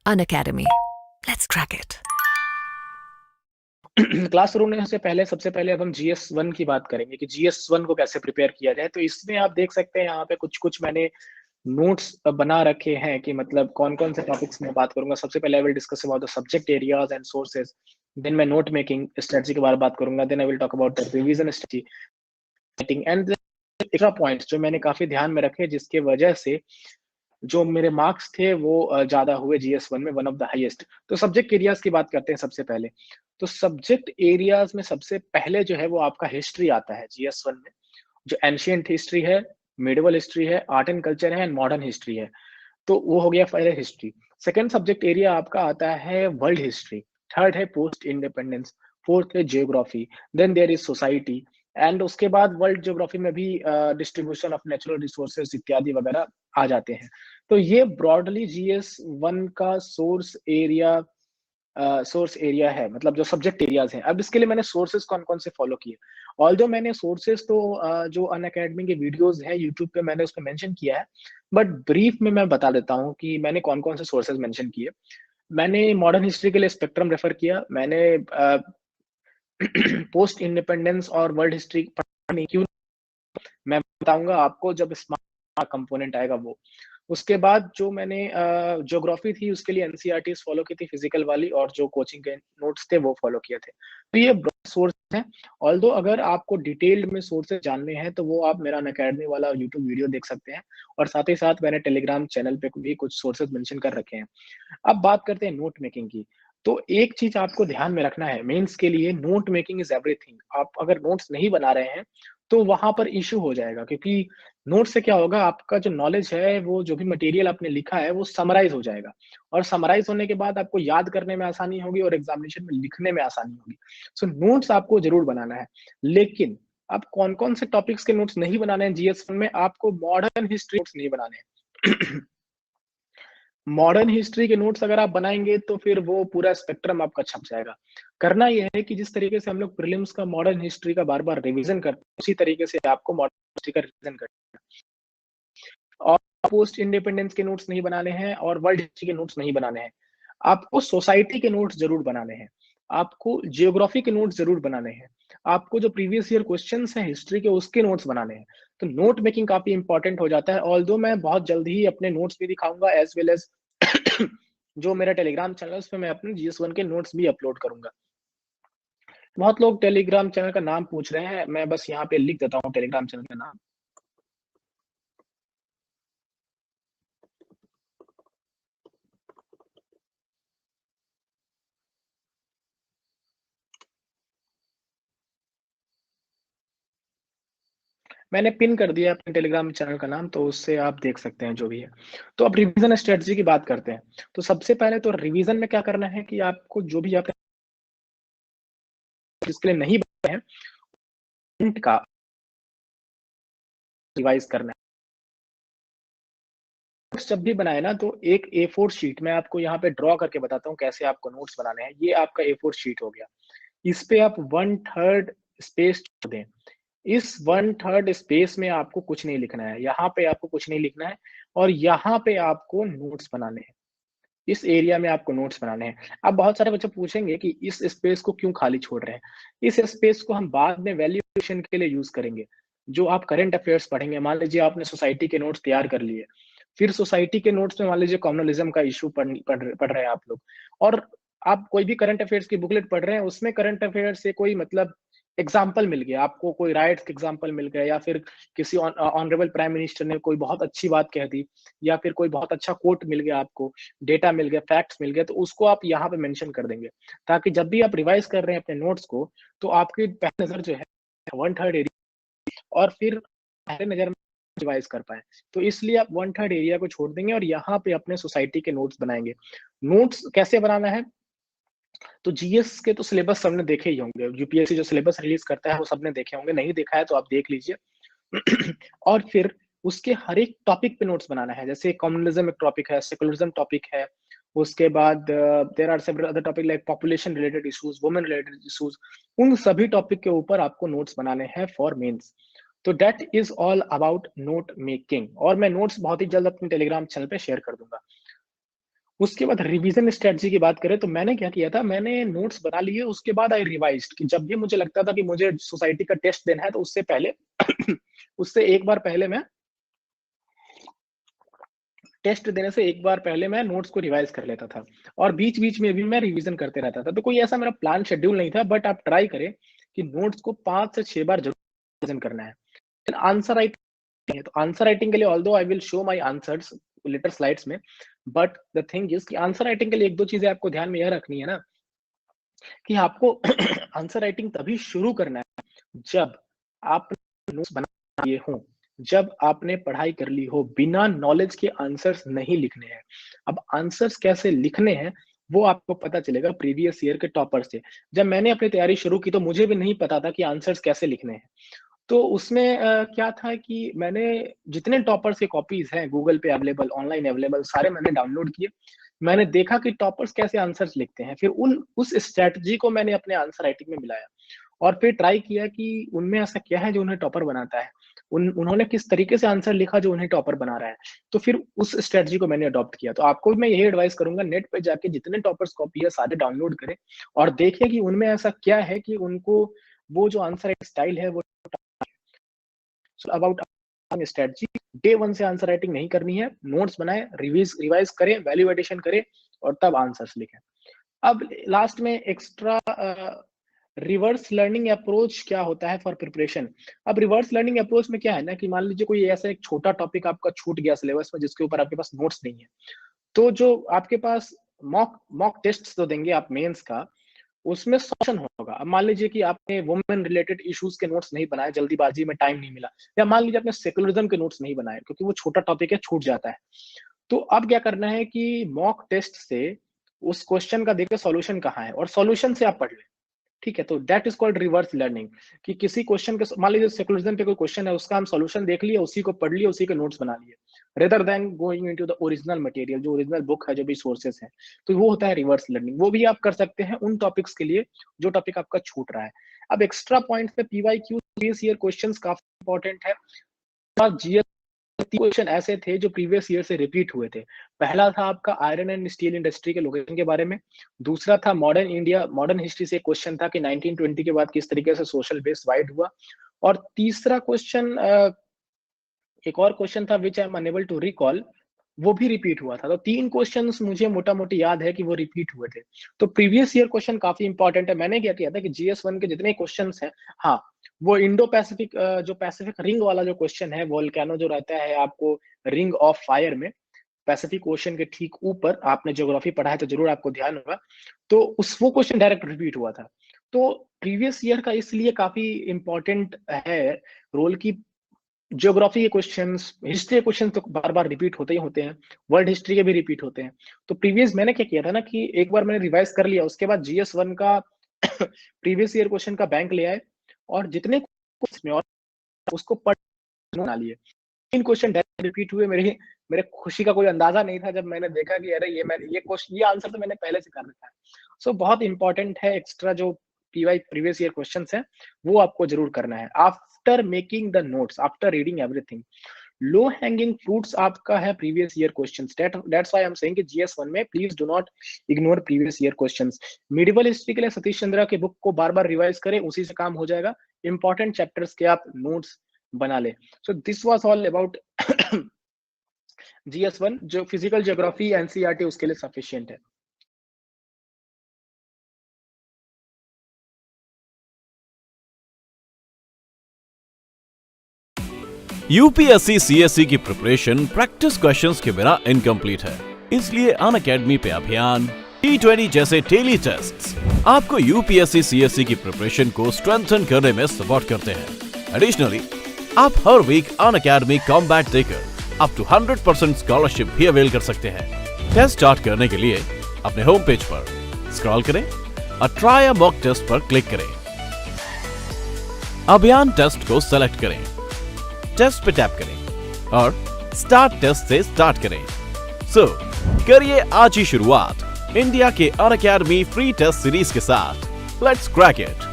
Unacademy. Let's crack it. Classroom से पहले सबसे पहले अब हम GS1 की बात करेंगे कि GS1 को कैसे प्रिपेयर किया जाए। तो इसमें आप देख सकते हैं यहाँ पे कुछ मैंने नोट्स बना रखे हैं कि मतलब कौन-कौन से टॉपिक्स में बात करूँगा। सबसे पहले I will discuss about the subject areas and sources, then मैं नोट मेकिंग स्ट्रेटजी के बारे में बात करूँगा, then I will talk about the revision strategy and extra points जो मैंने काफ़ी ध्यान में रखे जिसके वजह से जो मेरे मार्क्स थे वो ज़्यादा हुए GS1 में, वन ऑफ द हाईएस्ट। तो सब्जेक्ट एरियाज की बात करते हैं सबसे पहले। तो सब्जेक्ट एरियाज में सबसे पहले जो है वो आपका हिस्ट्री आता है GS1 में, जो एंशिएंट हिस्ट्री है, मिडिवल हिस्ट्री है, आर्ट एंड कल्चर है एंड मॉडर्न हिस्ट्री है। तो वो हो गया पहले हिस्ट्री। सेकंड सब्जेक्ट एरिया आपका आता है वर्ल्ड हिस्ट्री, थर्ड है पोस्ट इंडिपेंडेंस, फोर्थ है geography, then there is society and उसके बाद वर्ल्ड जियोग्राफी में भी डिस्ट्रीब्यूशन ऑफ नेचुरल रिसोर्सेज इत्यादि वगैरह आ जाते हैं। तो ये ब्रॉडली GS1 का सोर्स एरिया है, मतलब जो सब्जेक्ट एरियाज हैं। अब इसके लिए मैंने सोर्सेज कौन-कौन से फॉलो किए। ऑल्दो मैंने सोर्सेज तो जो अनअकैडमी के वीडियोस हैं यूट्यूब पे मैंने उसमें मेंशन किया है, बट ब्रीफ में मैं बता देता हूँ कि मैंने कौन-कौन से सोर्सेज मेंशन किए। मैंने मॉडर्न हिस्ट्री के लिए स्पेक्ट्रम रेफर किया। मैंने पोस्ट इंडिपेंडेंस और वर्ल्ड हिस्ट्री पढ़ने क्यों, मैं बताऊंगा आपको जब स्मार्ट कंपोनेंट आएगा वो। उसके बाद जो मैंने ज्योग्राफी थी उसके लिए एनसीईआरटीज फॉलो की थी फिजिकल वाली, और जो कोचिंग के नोट्स थे वो फॉलो किए थे। तो ये सोर्स है। ऑल्दो अगर आपको डिटेल्ड में सोर्सेज जानने हैं तो वो आप मेरा अनअकैडमी वाला यूट्यूब वीडियो देख सकते हैं, और साथ ही साथ मैंने टेलीग्राम चैनल पे भी कुछ सोर्सेज मेंशन कर रखे हैं। अब बात करते हैं नोट मेकिंग की। तो एक चीज आपको ध्यान में रखना है, मेंस के लिए नोट मेकिंग इज एवरीथिंग। आप अगर नोट्स नहीं बना रहे हैं तो वहां पर इश्यू हो जाएगा, क्योंकि नोट से क्या होगा, आपका जो नॉलेज है वो जो भी मटेरियल आपने लिखा है वो समराइज हो जाएगा, और समराइज होने के बाद आपको याद करने में आसानी होगी और एग्जामिनेशन में लिखने में आसानी होगी। सो नोट्स आपको जरूर बनाना है। लेकिन अब कौन कौन से टॉपिक्स के नोट्स नहीं बनाने हैं GS1 में, आपको मॉडर्न हिस्ट्री नोट्स नहीं बनाने हैं। मॉडर्न हिस्ट्री के नोट्स अगर आप बनाएंगे तो फिर वो पूरा स्पेक्ट्रम आपका छप जाएगा। करना यह है कि जिस तरीके से हम लोग प्रीलिम्स का मॉडर्न हिस्ट्री का बार बार रिवीजन करते हैं, उसी तरीके से आपको मॉडर्न हिस्ट्री का रिवीजन करना है। और पोस्ट इंडिपेंडेंस के नोट्स नहीं बनाने हैं और वर्ल्ड हिस्ट्री के नोट्स नहीं बनाने हैं। आपको सोसाइटी के नोट्स जरूर बनाने हैं, आपको जियोग्राफी के नोट्स जरूर बनाने हैं, आपको जो प्रीवियस ईयर क्वेश्चंस हैं हिस्ट्री के उसके नोट्स बनाने हैं। तो नोट मेकिंग काफी इंपॉर्टेंट हो जाता है। ऑल्दो मैं बहुत जल्दी ही अपने नोट्स भी दिखाऊंगा, एज वेल एज जो मेरा टेलीग्राम चैनल है उसमें मैं अपने GS1 के नोट्स भी अपलोड करूंगा। बहुत लोग टेलीग्राम चैनल का नाम पूछ रहे हैं, मैं बस यहाँ पे लिख देता हूँ टेलीग्राम चैनल का नाम। मैंने पिन कर दिया अपने टेलीग्राम चैनल का नाम, तो उससे आप देख सकते हैं जो भी है। तो अब रिवीजन स्ट्रेटजी की बात करते हैं। तो सबसे पहले तो रिवीजन में क्या करना है कि आपको जो भी आपने इसके लिए नहीं बनाए हैं का रिवाइज करना है। जब भी बनाए ना तो एक A4 शीट में आपको यहाँ पे ड्रॉ करके बताता हूँ कैसे आपको नोट्स बनाने हैं। ये आपका A4 शीट हो गया, इस पे आप 1/3 स्पेस छोड़ दें। इस 1/3 स्पेस में आपको कुछ नहीं लिखना है, यहाँ पे आपको कुछ नहीं लिखना है, और यहाँ पे आपको नोट्स बनाने हैं। इस एरिया में आपको नोट्स बनाने हैं। अब बहुत सारे बच्चे पूछेंगे कि इस स्पेस को क्यों खाली छोड़ रहे हैं। इस स्पेस को हम बाद में वैल्यूएशन के लिए यूज करेंगे। जो आप करंट अफेयर्स पढ़ेंगे, मान लीजिए आपने सोसाइटी के नोट्स तैयार कर लिए, फिर सोसाइटी के नोट्स में मान लीजिए कम्युनलिज्म का इशू पढ़ रहे हैं आप लोग, और आप कोई भी करंट अफेयर्स की बुकलेट पढ़ रहे हैं, उसमें करंट अफेयर्स से कोई मतलब एग्जाम्पल मिल गया आपको, कोई राइट्स के एग्जाम्पल मिल गया, या फिर किसी ऑनरेबल प्राइम मिनिस्टर ने कोई बहुत अच्छी बात कह दी, या फिर कोई बहुत अच्छा कोट मिल गया आपको, डेटा मिल गया, फैक्ट्स मिल गए, तो उसको आप यहाँ पे मेंशन कर देंगे, ताकि जब भी आप रिवाइज कर रहे हैं अपने नोट्स को तो आपकी पहली नजर जो है 1/3 एरिया, और फिर पहले नजर में रिवाइज कर पाए। तो इसलिए आप 1/3 एरिया को छोड़ देंगे और यहाँ पे अपने सोसाइटी के नोट्स बनाएंगे। नोट्स कैसे बनाना है, तो GS के तो सिलेबस सबने देखे ही होंगे, यूपीएससी जो सिलेबस रिलीज करता है वो सबने देखे होंगे, नहीं देखा है तो आप देख लीजिए। और फिर उसके हर एक टॉपिक पे नोट्स बनाना है। जैसे कम्युनलिज्म एक टॉपिक है, सेकुलरिज्म टॉपिक है, उसके बाद there are several other topic like population related issues, women related issues. उन सभी टॉपिक के ऊपर आपको नोट्स बनाने हैं फॉर मेंस। तो that is all about note making, और मैं नोट्स बहुत ही जल्द अपने टेलीग्राम चैनल पे शेयर कर दूंगा। उसके बाद रिवीजन स्ट्रेटजी की बात करें तो मैंने क्या किया था, मैंने नोट्स बना लिए, उसके बाद आई रिवाइज्ड कि जब भी मुझे लगता था कि मुझे सोसाइटी का टेस्ट देना है तो उससे पहले उससे एक बार पहले मैं टेस्ट देने से एक बार पहले मैं नोट्स को रिवाइज कर लेता था और बीच-बीच में भी मैं रिवीजन करते रहता था। तो कोई ऐसा मेरा प्लान शेड्यूल नहीं था, बट आप ट्राई करें कि नोट्स को 5 से 6 बार ज़रूर रिवीजन करना है। फिर आंसर राइटिंग है, तो आंसर राइटिंग के लिए although I will show my answers later slides में, बट द थिंग इज़ कि आंसर राइटिंग के लिए 1-2 चीज़ें आपको ध्यान में यह रखनी है ना कि आपको आंसर राइटिंग तभी शुरू करना है जब आपने नोट्स बना लिए हों, जब आपने पढ़ाई कर ली हो, बिना नॉलेज के आंसर्स नहीं लिखने हैं। अब आंसर्स कैसे लिखने हैं, वो आपको पता चलेगा प्रीवियस ईयर के टॉपर से। जब मैंने अपनी तैयारी शुरू की तो मुझे भी नहीं पता था कि आंसर्स कैसे लिखने हैं। तो उसमें क्या था कि मैंने जितने टॉपर्स के कॉपीज़ हैं गूगल पे अवेलेबल, ऑनलाइन अवेलेबल सारे मैंने डाउनलोड किए। मैंने देखा कि टॉपर्स कैसे आंसर्स लिखते हैं, फिर उन उस स्ट्रैटेजी को मैंने अपने आंसर राइटिंग में मिलाया और फिर ट्राई किया कि उनमें ऐसा क्या है जो उन्हें टॉपर बनाता है। उन्होंने किस तरीके से आंसर लिखा जो उन्हें टॉपर बना रहा है। तो फिर उस स्ट्रैटेजी को मैंने अडॉप्ट किया। तो आपको भी मैं यही एडवाइस करूँगा, नेट पे जाके जितने टॉपर्स कॉपी है सारे डाउनलोड करें और देखें कि उनमें ऐसा क्या है कि उनको वो जो आंसर स्टाइल है वो अबाउट स्ट्रेटजी डे 1 से आंसर राइटिंग नहीं करनी है, नोट्स बनाएं, रिवाइज करें, वैल्यू एडिशन करें और तब आंसर्स लिखें। अब लास्ट में एक्स्ट्रा रिवर्स लर्निंग अप्रोच क्या होता है फॉर प्रिपरेशन। अब रिवर्स लर्निंग अप्रोच में क्या है ना कि मान लीजिए कोई ऐसा एक छोटा टॉपिक आपका छूट गया सिलेबस में जिसके ऊपर आपके पास नोट्स नहीं है, तो जो आपके पास मॉक मॉक टेस्ट तो देंगे आप मेंस का, उसमें सॉल्यूशन होगा। अब मान लीजिए कि आपने वुमेन रिलेटेड इश्यूज के नोट्स नहीं बनाए, जल्दीबाजी में टाइम नहीं मिला, या मान लीजिए आपने सेकुलरिज्म के नोट्स नहीं बनाए क्योंकि वो छोटा टॉपिक है, छूट जाता है। तो अब क्या करना है कि मॉक टेस्ट से उस क्वेश्चन का देखिए सॉल्यूशन कहाँ है और सॉल्यूशन से आप पढ़ लें। ठीक है, तो that is called reverse learning कि किसी क्वेश्चन के मान लीजिए सेकुलरिज्म पे कोई क्वेश्चन है, उसका हम सॉल्यूशन देख लिया, उसी को पढ़ लिया, उसी के नोट्स बना लिए, rather than going into the original material, जो ओरिजिनल बुक है, जो भी सोर्सेस है। तो वो होता है रिवर्स लर्निंग। वो भी आप कर सकते हैं उन टॉपिक्स के लिए जो टॉपिक आपका छूट रहा है। अब एक्स्ट्रा पॉइंट्स पे पीवाईक्यू प्रीवियस ईयर क्वेश्चंस काफी इंपॉर्टेंट है। जीएस 3 क्वेश्चन ऐसे थे जो प्रीवियस ईयर से रिपीट हुए थे। पहला था आपका आयरन एंड स्टील इंडस्ट्री के लोकेशन के बारे में। दूसरा था मॉडर्न इंडिया, मॉडर्न हिस्ट्री से एक क्वेश्चन था कि 1920 के बाद किस तरीके से सोशल बेस वाइड हुआ। और तीसरा क्वेश्चन एक और क्वेश्चन था which I am unable to recall, वो भी रिपीट हुआ था। तो 3 क्वेश्चंस मुझे मोटा-मोटी याद है कि वो रिपीट हुए थे। तो प्रीवियस ईयर क्वेश्चन काफ़ी इंपॉर्टेंट है। मैंने क्या किया था कि जीएस 1 के जितने क्वेश्चंस हैं, हाँ, वो इंडो पैसिफिक जो पैसिफिक रिंग वाला जो क्वेश्चन है, वोल्केनो जो रहता है आपको रिंग ऑफ फायर में, पैसिफिक ओशन के ठीक ऊपर, आपने ज्योग्राफी पढ़ा है तो ज़रूर आपको ध्यान होगा। तो वो क्वेश्चन डायरेक्ट रिपीट हुआ था। तो प्रीवियस ईयर का इसलिए काफ़ी इंपॉर्टेंट है रोल कि ज्योग्राफी के क्वेश्चंस, हिस्ट्री के क्वेश्चंस तो बार-बार रिपीट होते ही होते हैं, वर्ल्ड हिस्ट्री के भी रिपीट होते हैं। तो प्रीवियस मैंने क्या किया था ना कि एक बार मैंने रिवाइज़ कर लिया, उसके बाद जीएस 1 का प्रीवियस ईयर क्वेश्चन का बैंक ले आए और जितने क्वेश्चन में और उसको पढ़ बना लिए। 3 क्वेश्चन डायरेक्ट रिपीट हुए। मेरे खुशी का कोई अंदाजा नहीं था जब मैंने देखा कि अरे ये आंसर तो मैंने पहले से कर रखा है। सो बहुत इंपॉर्टेंट है एक्स्ट्रा जो पीवाई प्रीवियस ईयर क्वेश्चंस हैं, वो आपको ज़रूर करना है। After making the notes, after reading everything, low hanging fruits आपका है previous year questions. That's why I am saying कि जीएस 1 में please do not ignore previous year questions. Medieval history के लिए सतीश चंद्रा के बुक को बार-बार रिवाइज करें, उसी से काम हो जाएगा। इंपॉर्टेंट चैप्टर्स के आप नोट्स बना लें। So this was all about GS 1। जो फिजिकल ज्योग्राफी एनसीईआरटी उसके लिए सफिशिएंट है। यूपीएससी सीएससी की प्रिपरेशन प्रैक्टिस क्वेश्चंस के बिना इनकम्प्लीट है, इसलिए अनअकैडमी पे अभियान T20 जैसे डेली टेस्ट्स आपको यूपीएससी सीएससी की प्रिपरेशन को स्ट्रेंथन करने में सपोर्ट करते हैं। एडिशनली आप हर वीक अनअकैडमी कॉम्बैट देकर अप टू 100% स्कॉलरशिप भी अवेल कर सकते हैं। टेस्ट स्टार्ट करने के लिए अपने होम पेज पर स्क्रॉल करें और ट्राई अ मॉक टेस्ट पर क्लिक करें। अभियान टेस्ट को सेलेक्ट करें, टेस्ट पे टैप करें और स्टार्ट टेस्ट से स्टार्ट करें। सो करिए आज ही शुरुआत इंडिया के अनअकैडमी फ्री टेस्ट सीरीज के साथ। Let's crack it.